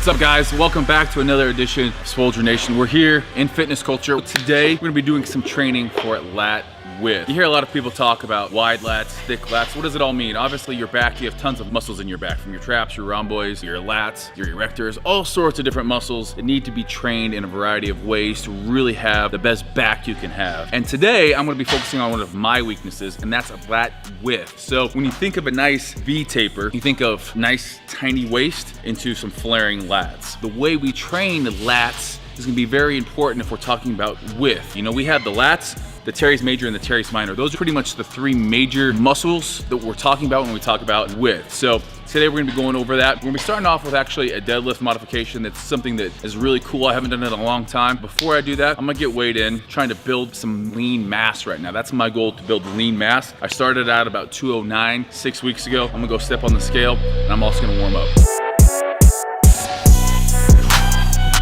What's up, guys? Welcome back to another edition of Soldier Nation. We're here in fitness culture. Today, we're gonna be doing some training for LAT width. You hear a lot of people talk about wide lats, thick lats. What does it all mean? Obviously, your back, you have tons of muscles in your back, from your traps, your rhomboids, your lats, your erectors, all sorts of different muscles that need to be trained in a variety of ways to really have the best back you can have. And today, I'm gonna be focusing on one of my weaknesses, and that's a lat width. So when you think of a nice V taper, you think of nice, tiny waist into some flaring lats. The way we train the lats is gonna be very important if we're talking about width. You know, we have the lats, the teres major and the teres minor. Those are pretty much the three major muscles that we're talking about when we talk about width. So today we're gonna be going over that. We're gonna be starting off with actually a deadlift modification. That's something that is really cool. I haven't done it in a long time. Before I do that, I'm gonna get weighed in, trying to build some lean mass right now. That's my goal, to build lean mass. I started out about 209 6 weeks ago. I'm gonna go step on the scale, and I'm also gonna warm up.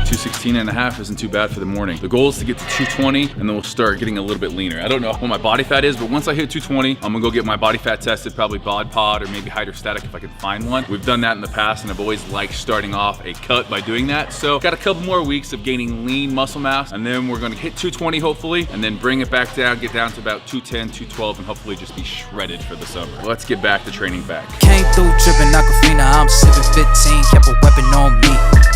216.5 isn't too bad for the morning. The goal is to get to 220, and then we'll start getting a little bit leaner. I don't know what my body fat is, but once I hit 220, I'm gonna go get my body fat tested, probably bod pod or maybe hydrostatic if I can find one. We've done that in the past, and I've always liked starting off a cut by doing that. So got a couple more weeks of gaining lean muscle mass, and then we're gonna hit 220 hopefully, and then bring it back down, get down to about 210, 212, and hopefully just be shredded for the summer. Let's get back to training back. Came through dripping Aquafina, I'm sipping 15, kept a weapon on me.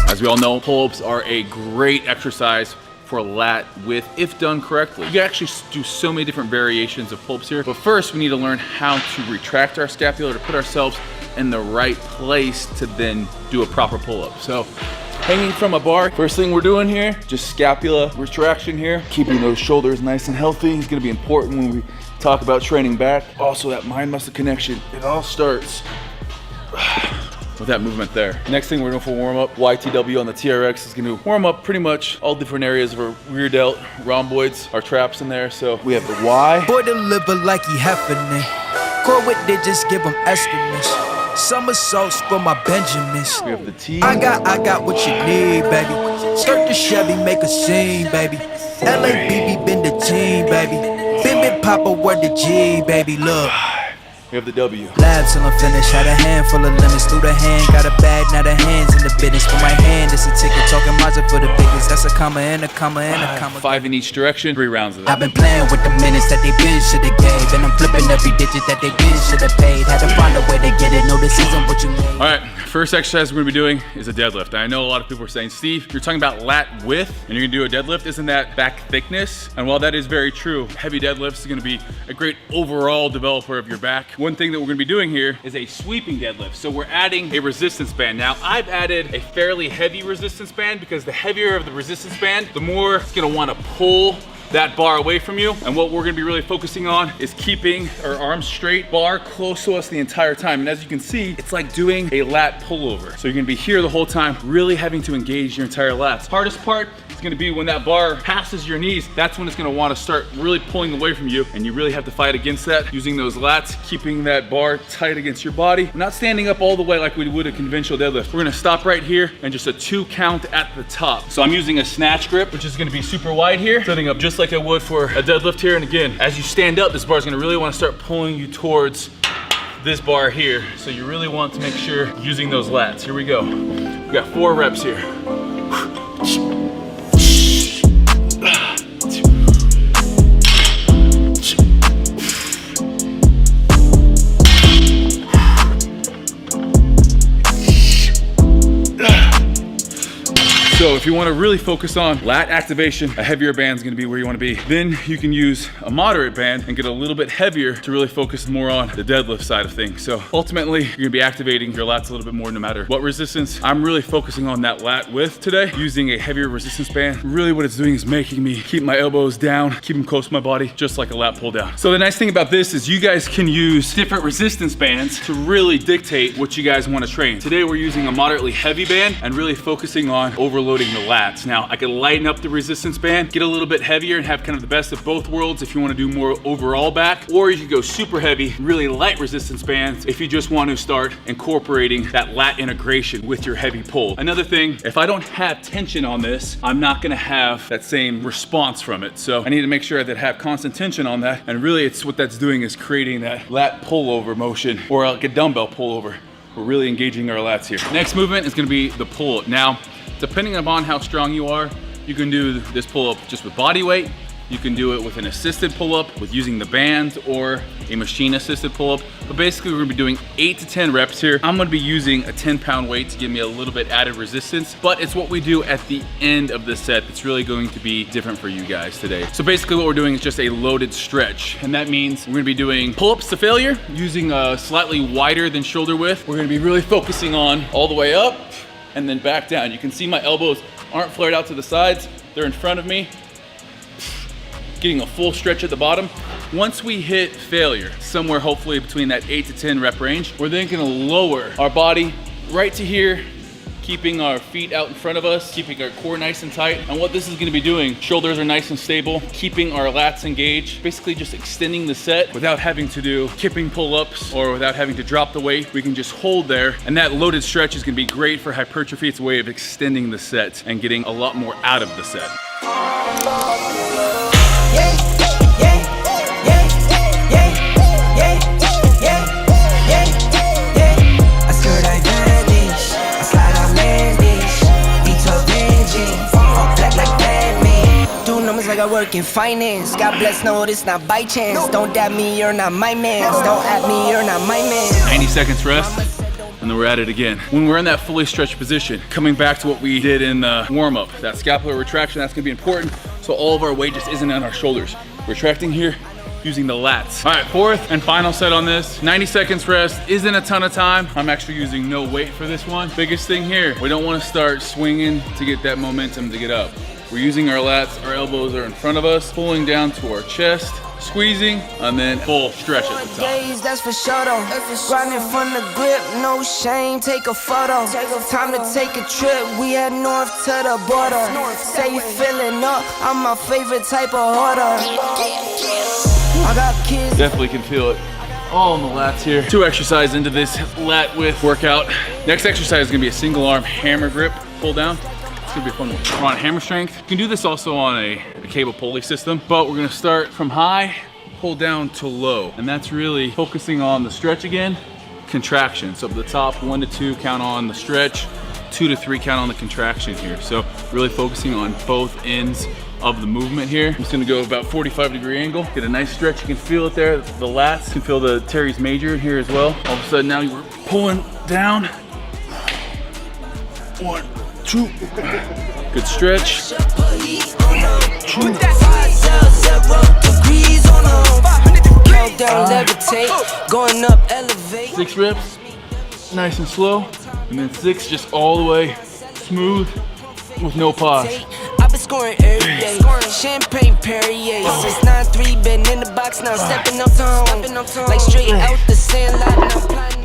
As we all know, pull-ups are a great exercise for lat width if done correctly. You can actually do so many different variations of pull-ups here, but first we need to learn how to retract our scapula to put ourselves in the right place to then do a proper pull-up. So hanging from a bar, first thing we're doing here, just scapula retraction here. Keeping those shoulders nice and healthy is gonna be important when we talk about training back. Also that mind-muscle connection, it all starts with that movement there. Next thing we're doing for warm up, YTW on the TRX is gonna warm up pretty much all different areas of our rear delt, rhomboids, our traps in there. So we have the Y. Boy deliver like he happening. Core with it, just give him estimates. Somersaults for my Benjamins. We have the T. I got what you need, baby. Skirt the Chevy, make a scene, baby. LABB been the team, baby. Bim Papa, word the G, baby, look. We have the W. Labs till I'm finished, had a handful of lemons through the hand. Got a bag, now the hands in the business. For my hand, it's a ticket, talking Mazda for the biggest. That's a comma and a comma and a comma. 5 in each direction, 3 rounds of that. I've been playing with the minutes that they been shoulda gave, and I'm flipping every digit that they been shoulda paid. Had to find a way to get it, no, this isn't what you made. All right, first exercise we're gonna be doing is a deadlift. I know a lot of people are saying, Steve, you're talking about lat width, and you're gonna do a deadlift, isn't that back thickness? And while that is very true, heavy deadlifts is gonna be a great overall developer of your back. One thing that we're gonna be doing here is a sweeping deadlift. So we're adding a resistance band. Now, I've added a fairly heavy resistance band because the heavier of the resistance band, the more it's gonna wanna pull that bar away from you. And what we're gonna be really focusing on is keeping our arms straight, bar close to us the entire time. And as you can see, it's like doing a lat pullover. So you're gonna be here the whole time, really having to engage your entire lats. Hardest part is gonna be when that bar passes your knees. That's when it's gonna wanna start really pulling away from you. And you really have to fight against that, using those lats, keeping that bar tight against your body. We're not standing up all the way like we would a conventional deadlift. We're gonna stop right here and just a 2 count at the top. So I'm using a snatch grip, which is gonna be super wide here, setting up just like I would for a deadlift here. And again, as you stand up, this bar is gonna really wanna start pulling you towards this bar here. So you really want to make sure you're using those lats. Here we go. We got 4 reps here. So if you want to really focus on lat activation, a heavier band is going to be where you want to be. Then you can use a moderate band and get a little bit heavier to really focus more on the deadlift side of things. So ultimately, you're going to be activating your lats a little bit more no matter what resistance. I'm really focusing on that lat width today, using a heavier resistance band. Really what it's doing is making me keep my elbows down, keep them close to my body, just like a lat pull down. So the nice thing about this is you guys can use different resistance bands to really dictate what you guys want to train. Today we're using a moderately heavy band and really focusing on overloading the lats. Now I can lighten up the resistance band, get a little bit heavier and have kind of the best of both worlds if you want to do more overall back, or you can go super heavy, really light resistance bands if you just want to start incorporating that lat integration with your heavy pull. Another thing, if I don't have tension on this, I'm not going to have that same response from it. So I need to make sure that I have constant tension on that, and really it's what that's doing is creating that lat pullover motion, or like a dumbbell pullover, we're really engaging our lats here. Next movement is gonna be the pull-up. Now, depending upon how strong you are, you can do this pull-up just with body weight. You can do it with an assisted pull-up with using the bands or a machine assisted pull-up. But basically we're gonna be doing 8 to 10 reps here. I'm gonna be using a 10-pound weight to give me a little bit added resistance, but it's what we do at the end of the set that's really going to be different for you guys today. So basically what we're doing is just a loaded stretch. And that means we're gonna be doing pull-ups to failure using a slightly wider than shoulder width. We're gonna be really focusing on all the way up and then back down. You can see my elbows aren't flared out to the sides. They're in front of me. Getting a full stretch at the bottom. Once we hit failure, somewhere hopefully between that 8 to 10 rep range, we're then gonna lower our body right to here, keeping our feet out in front of us, keeping our core nice and tight. And what this is gonna be doing, shoulders are nice and stable, keeping our lats engaged, basically just extending the set without having to do kipping pull-ups or without having to drop the weight. We can just hold there. And that loaded stretch is gonna be great for hypertrophy. It's a way of extending the set and getting a lot more out of the set. Like I work in finance. God bless, no, this not by chance. Don't dab me, you're not my man. Don't at me, you're not my man. 90 seconds rest, and then we're at it again. When we're in that fully stretched position, coming back to what we did in the warm-up, that scapular retraction, that's gonna be important, so all of our weight just isn't on our shoulders. Retracting here, using the lats. All right, fourth and final set on this. 90 seconds rest, isn't a ton of time. I'm actually using no weight for this one. Biggest thing here, we don't wanna start swinging to get that momentum to get up. We're using our lats, our elbows are in front of us, pulling down to our chest, squeezing, and then full stretch at the top. Days, that's for sure though. Grinding from the grip, no shame, take a photo. Time to take a trip, we head north to the border. Say you feeling up, I'm my favorite type of hoarder. I got kids. Definitely can feel it all in the lats here. 2 exercises into this lat width workout. Next exercise is gonna be a single arm hammer grip pull down. It's gonna be a fun one. We're on hammer strength. You can do this also on a cable pulley system, but we're gonna start from high, pull down to low. And that's really focusing on the stretch again, contraction. So at the top, 1 to 2 count on the stretch, 2 to 3 count on the contraction here. So really focusing on both ends of the movement here. I'm just gonna go about 45-degree angle, get a nice stretch. You can feel it there. The lats, you can feel the teres major here as well. All of a sudden now you're pulling down. 1, 2. Good stretch. 2. Going up, elevate. 6 reps, nice and slow. And then 6 just all the way smooth with no pause. I've been scoring every day. Champagne Perrier. Since 9-3, been in the box now, stepping up to home. Like straight out the sand lot.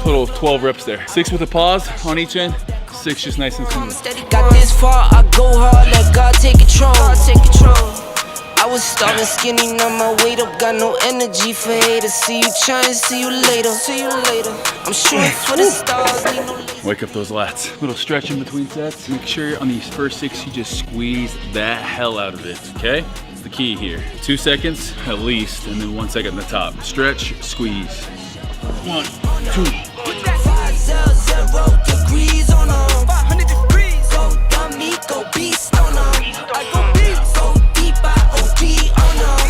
Total of 12 reps there. 6 with a pause on each end. 6 just nice and smooth. Got this far, I go hard, let God take control. I was starving skinny, now my weight up, got no energy for haters. See you trying, see you later. I'm shooting for the stars, need no laser. Wake up those lats. Little stretch in between sets. Make sure on these first 6 you just squeeze the hell out of it, okay? It's the key here. 2 seconds at least, and then 1 second at the top. Stretch, squeeze. 1, 2. 0 degrees on 500 degrees. Go dummy, go beast on 'em. I go beast, go deep, I OD on 'em.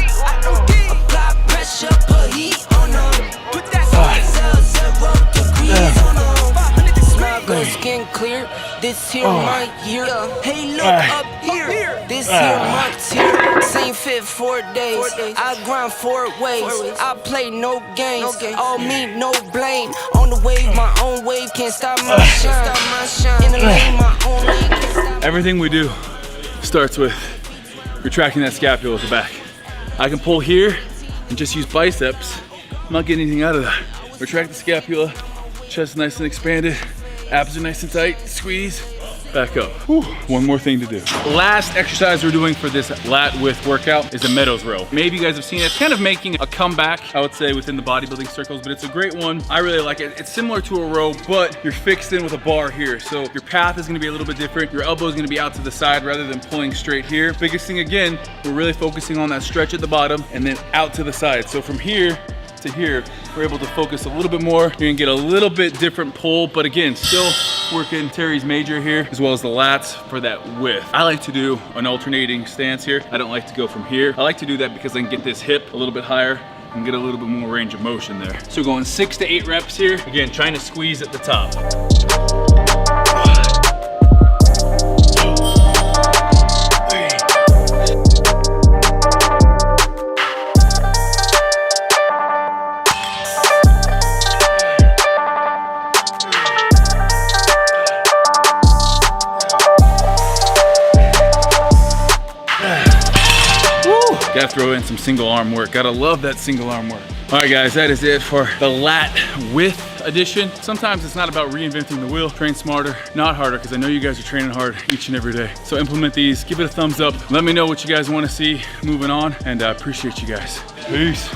Apply pressure, put heat on 'em. Put that 0 degrees on 'em. 500 degrees. Good skin clear. This here my year. Hey, look up here. This here my tier. Same fit 4 days. I grind 4 ways. I play no games. All me, no blame. On the wave, my own wave. Can't stop my shine. In the lane, my own lane. Can't stop. Everything we do starts with retracting that scapula at the back. I can pull here and just use biceps. I'm not getting anything out of that. Retract the scapula, chest nice and expanded, abs are nice and tight, squeeze, back up. Whew. One more thing to do. Last exercise we're doing for this lat width workout is a Meadows row. Maybe you guys have seen it. It's kind of making a comeback, I would say, within the bodybuilding circles, but it's a great one. I really like it. It's similar to a row, but you're fixed in with a bar here. So your path is gonna be a little bit different. Your elbow is gonna be out to the side rather than pulling straight here. Biggest thing again, we're really focusing on that stretch at the bottom and then out to the side. So from here to here, we're able to focus a little bit more. You're gonna get a little bit different pull, but again, still working teres major here, as well as the lats for that width. I like to do an alternating stance here. I don't like to go from here. I like to do that because I can get this hip a little bit higher and get a little bit more range of motion there. So going 6 to 8 reps here. Again, trying to squeeze at the top. Gotta throw in some single arm work. Gotta love that single arm work. All right guys, that is it for the lat width edition. Sometimes it's not about reinventing the wheel. Train smarter, not harder, because I know you guys are training hard each and every day. So implement these, give it a thumbs up. Let me know what you guys wanna see moving on, and I appreciate you guys. Peace.